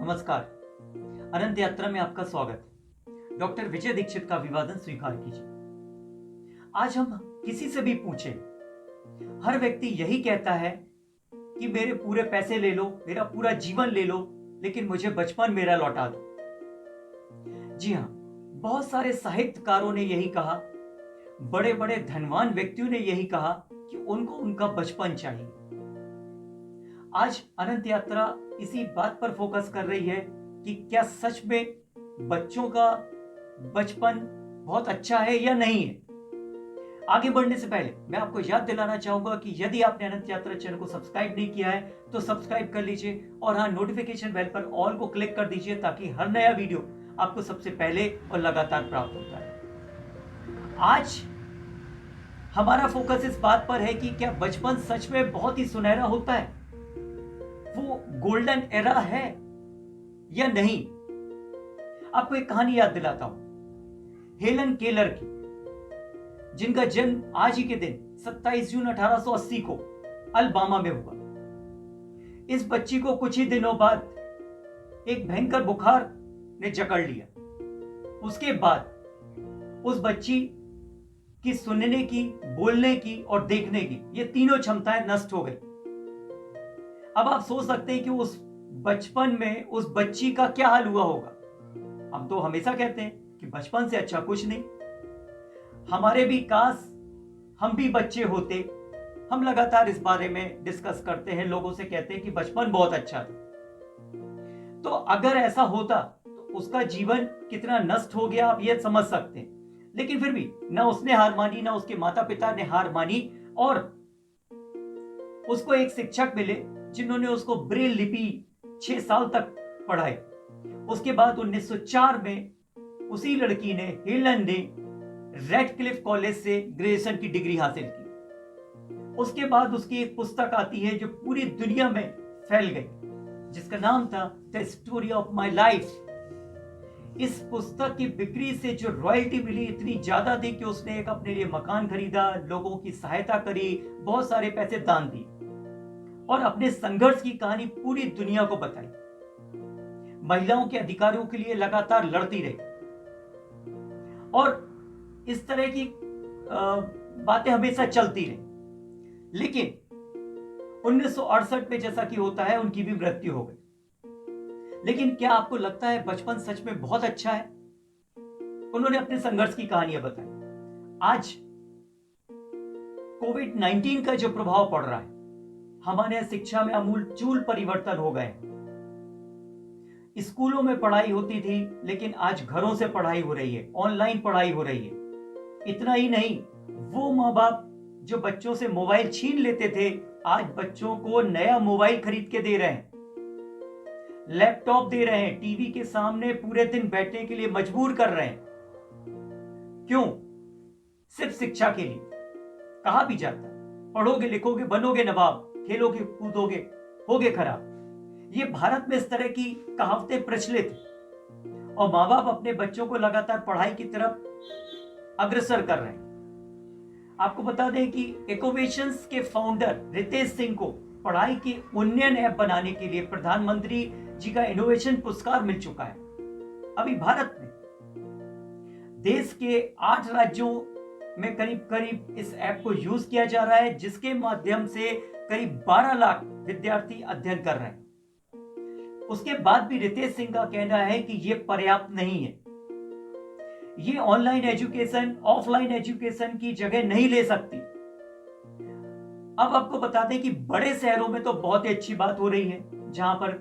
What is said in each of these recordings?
नमस्कार। अनंत यात्रा में आपका स्वागत है। डॉक्टर विजय दीक्षित का अभिवादन स्वीकार कीजिए। आज हम किसी से भी पूछें, हर व्यक्ति यही कहता है कि मेरे पूरे पैसे ले लो, मेरा पूरा जीवन ले लो, लेकिन मुझे बचपन मेरा लौटा दो। जी हाँ, बहुत सारे साहित्यकारों ने यही कहा, बड़े बड़े धनवान व्यक्तियों ने यही कहा कि उनको उनका बचपन चाहिए। आज अनंत यात्रा इसी बात पर फोकस कर रही है कि क्या सच में बच्चों का बचपन बहुत अच्छा है या नहीं है। आगे बढ़ने से पहले मैं आपको याद दिलाना चाहूंगा कि यदि आपने अनंत यात्रा चैनल को सब्सक्राइब नहीं किया है तो सब्सक्राइब कर लीजिए और हाँ, नोटिफिकेशन बेल पर ऑल को क्लिक कर दीजिए ताकि हर नया वीडियो आपको सबसे पहले और लगातार प्राप्त होता है। आज हमारा फोकस इस बात पर है कि क्या बचपन सच में बहुत ही सुनहरा होता है, वो गोल्डन एरा है या नहीं। आपको एक कहानी याद दिलाता हूं, हेलन केलर की, जिनका जन्म आज ही के दिन 27 जून 1880 को अलबामा में हुआ। इस बच्ची को कुछ ही दिनों बाद एक भयंकर बुखार ने जकड़ लिया। उसके बाद उस बच्ची की सुनने की, बोलने की और देखने की ये तीनों क्षमताएं नष्ट हो गई। अब आप सोच सकते हैं कि उस बचपन में उस बच्ची का क्या हाल हुआ होगा। हम तो हमेशा कहते हैं कि बचपन से अच्छा कुछ नहीं। हमारे भी काश हम भी बच्चे होते। हम लगातार इस बारे में डिस्कस करते हैं, लोगों से कहते हैं कि बचपन बहुत अच्छा था। तो अगर ऐसा होता तो उसका जीवन कितना नष्ट हो गया आप ये समझ सकते हैं। लेकिन फिर भी ना उसने हार मानी, ना उसके माता पिता ने हार मानी और उसको एक शिक्षक मिले जिन्होंने उसको ब्रेल लिपि 6 साल तक पढ़ाई। उसके बाद 1904 में उसी लड़की ने, हेलन ने, रेडक्लिफ कॉलेज से ग्रेजुएशन की डिग्री हासिल की। उसके बाद उसकी एक पुस्तक आती है जो पूरी दुनिया में फैल गई, जिसका नाम था the story of my life. इस पुस्तक की बिक्री से जो रॉयल्टी मिली इतनी ज्यादा थी कि उसने एक अपने लिए मकान खरीदा, लोगों की सहायता करी, बहुत सारे पैसे दान दिए और अपने संघर्ष की कहानी पूरी दुनिया को बताई। महिलाओं के अधिकारों के लिए लगातार लड़ती रही और इस तरह की बातें हमेशा चलती रही। लेकिन 1968 में जैसा कि होता है उनकी भी मृत्यु हो गई। लेकिन क्या आपको लगता है बचपन सच में बहुत अच्छा है? उन्होंने अपने संघर्ष की कहानियां बताई। आज कोविड-19 का जो प्रभाव पड़ रहा है, हमारे शिक्षा में आमूलचूल परिवर्तन हो गए। स्कूलों में पढ़ाई होती थी लेकिन आज घरों से पढ़ाई हो रही है, ऑनलाइन पढ़ाई हो रही है। इतना ही नहीं, वो माँ बाप जो बच्चों से मोबाइल छीन लेते थे आज बच्चों को नया मोबाइल खरीद के दे रहे हैं, लैपटॉप दे रहे हैं, टीवी के सामने पूरे दिन बैठने के लिए मजबूर कर रहे हैं। क्यों? सिर्फ शिक्षा के लिए। कहा भी जाता है पढ़ोगे लिखोगे बनोगे नवाब, खेलोगे कूदोगे होगे खराब। ये भारत में इस तरह की कहावतें प्रचलित हैं और माँ बाप अपने बच्चों को लगातार पढ़ाई की तरफ अग्रसर कर रहे हैं। आपको बता दें कि इकोवेशंस के फाउंडर रितेश सिंह को पढ़ाई के उन्नयन ऐप बनाने के लिए प्रधानमंत्री जी का इनोवेशन पुरस्कार मिल चुका है। अभी भारत में देश के 8 राज्यों में करीब करीब इस ऐप को यूज किया जा रहा है, जिसके माध्यम से करीब 12 लाख विद्यार्थी अध्ययन कर रहे हैं। उसके बाद भी रितेश सिंह का कहना है कि यह पर्याप्त नहीं है। ये ऑनलाइन एजुकेशन ऑफलाइन एजुकेशन की जगह नहीं ले सकती। अब आपको बता दें कि बड़े शहरों में तो बहुत ही अच्छी बात हो रही है, जहां पर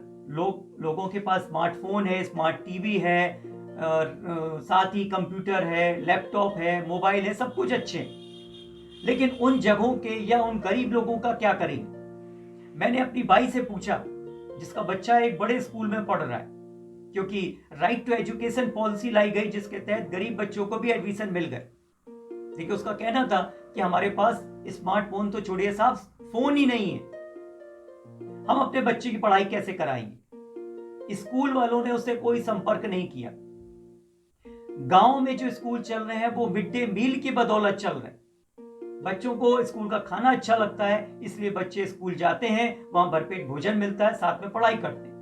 लोगों के पास स्मार्टफोन है, स्मार्ट टीवी है, साथ ही कंप्यूटर है, लैपटॉप है, मोबाइल है, सब कुछ अच्छे हैं। लेकिन उन जगहों के या उन गरीब लोगों का क्या करेंगे? मैंने अपनी भाई से पूछा, जिसका बच्चा एक बड़े स्कूल में पढ़ रहा है, क्योंकि राइट टू एजुकेशन पॉलिसी लाई गई जिसके तहत गरीब बच्चों को भी एडमिशन मिल गए। देखिए, उसका कहना था कि हमारे पास स्मार्टफोन तो छोड़िए साहब, फोन ही नहीं है, हम अपने बच्चे की पढ़ाई कैसे कराएंगे? स्कूल वालों ने उससे कोई संपर्क नहीं किया। गांव में जो स्कूल चल रहे हैं वो मिड डे मील की बदौलत चल रहे हैं। बच्चों को स्कूल का खाना अच्छा लगता है, इसलिए बच्चे स्कूल जाते हैं, वहां भरपेट भोजन मिलता है, साथ में पढ़ाई करते हैं।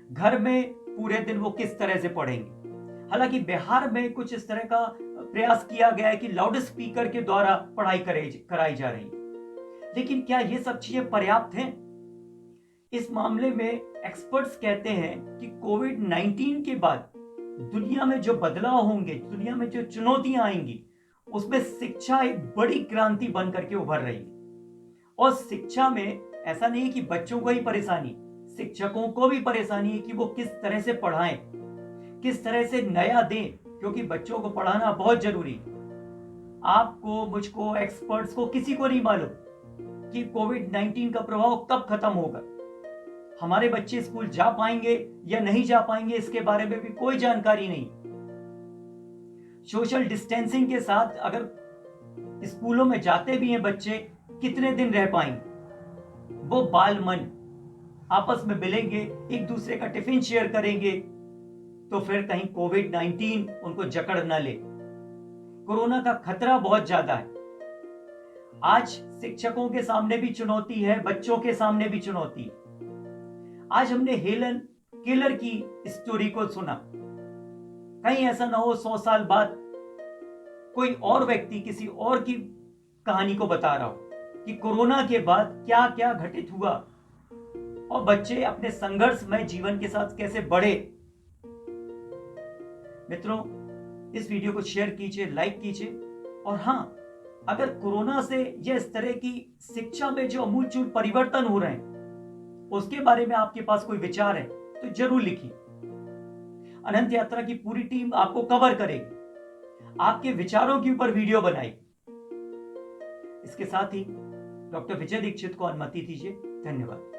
घर में पूरे दिन वो किस तरह से पढ़ेंगे। हालांकि बिहार में कुछ इस तरह का प्रयास किया गया है कि लाउड स्पीकर के द्वारा पढ़ाई कराई जा रही है, लेकिन क्या ये सब चीजें पर्याप्त हैं? इस मामले में एक्सपर्ट्स कहते हैं कि कोविड-19 के बाद दुनिया में जो बदलाव होंगे, दुनिया में जो चुनौतियां आएंगी, उसमें शिक्षा एक बड़ी क्रांति बन करके उभर रही है। और शिक्षा में ऐसा नहीं है कि बच्चों को ही परेशानी, शिक्षकों को भी परेशानी है कि वो किस तरह से पढ़ाएं, किस तरह से नया दें, क्योंकि बच्चों को पढ़ाना बहुत जरूरी है। आपको, मुझको, एक्सपर्ट्स को, किसी को नहीं मालूम कि कोविड-19 का प्रभाव कब खत्म होगा। हमारे बच्चे स्कूल जा पाएंगे या नहीं जा पाएंगे, इसके बारे में भी कोई जानकारी नहीं। सोशल डिस्टेंसिंग के साथ अगर स्कूलों में जाते भी हैं बच्चे, कितने दिन रह पाएंगे? वो बाल मन आपस में मिलेंगे, एक दूसरे का टिफिन शेयर करेंगे, तो फिर कहीं कोविड-19 उनको जकड़ न ले। कोरोना का खतरा बहुत ज्यादा है। आज शिक्षकों के सामने भी चुनौती है, बच्चों के सामने भी चुनौती है। आज हमने हेलन केलर की स्टोरी को सुना। कहीं ऐसा ना हो 100 साल बाद कोई और व्यक्ति किसी और की कहानी को बता रहा हो कि कोरोना के बाद क्या क्या घटित हुआ और बच्चे अपने संघर्षमय जीवन के साथ कैसे बढ़े। मित्रों, इस वीडियो को शेयर कीजिए, लाइक कीजिए, और हां, अगर कोरोना से या इस तरह की शिक्षा में जो अमूलचूल परिवर्तन हो रहे हैं उसके बारे में आपके पास कोई विचार है तो जरूर लिखिए। अनंत यात्रा की पूरी टीम आपको कवर करेगी, आपके विचारों के ऊपर वीडियो बनाएगी। इसके साथ ही डॉक्टर विजय दीक्षित को अनुमति दीजिए। धन्यवाद।